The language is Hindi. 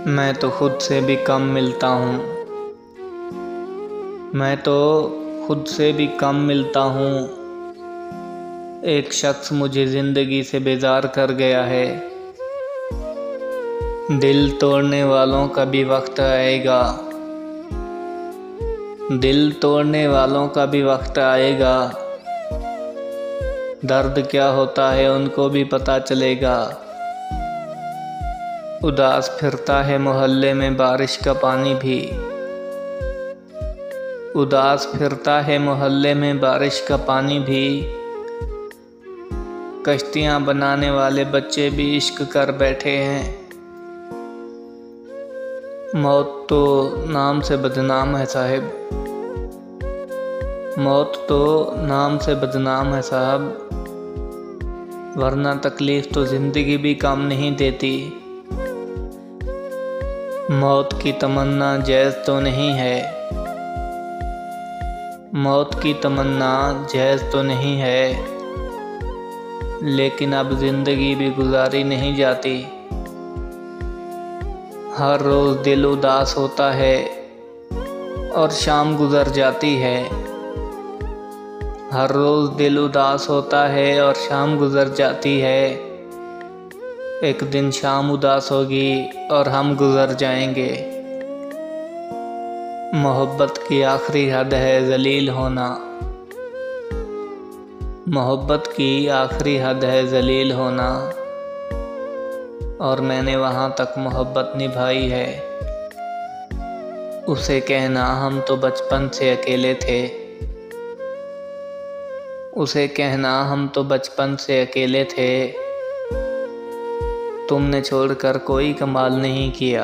मैं तो खुद से भी कम मिलता हूँ। मैं तो खुद से भी कम मिलता हूँ। एक शख्स मुझे ज़िंदगी से बेजार कर गया है। दिल तोड़ने वालों का भी वक्त आएगा। दिल तोड़ने वालों का भी वक्त आएगा। दर्द क्या होता है उनको भी पता चलेगा। उदास फिरता है मोहल्ले में बारिश का पानी भी। उदास फिरता है मोहल्ले में बारिश का पानी भी। कश्तियाँ बनाने वाले बच्चे भी इश्क कर बैठे हैं। मौत तो नाम से बदनाम है साहिब। मौत तो नाम से बदनाम है साहब, वरना तकलीफ तो ज़िंदगी भी काम नहीं देती। मौत की तमन्ना जायज़ तो नहीं है। मौत की तमन्ना जायज़ तो नहीं है, लेकिन अब ज़िंदगी भी गुजारी नहीं जाती। हर रोज़ दिल उदास होता है और शाम गुज़र जाती है। हर रोज़ दिल उदास होता है और शाम गुज़र जाती है। एक दिन शाम उदास होगी और हम गुज़र जाएंगे। मोहब्बत की आखिरी हद है ज़लील होना। मोहब्बत की आखिरी हद है ज़लील होना, और मैंने वहाँ तक मोहब्बत निभाई है। उसे कहना हम तो बचपन से अकेले थे। उसे कहना हम तो बचपन से अकेले थे। तुमने छोड़कर कोई कमाल नहीं किया।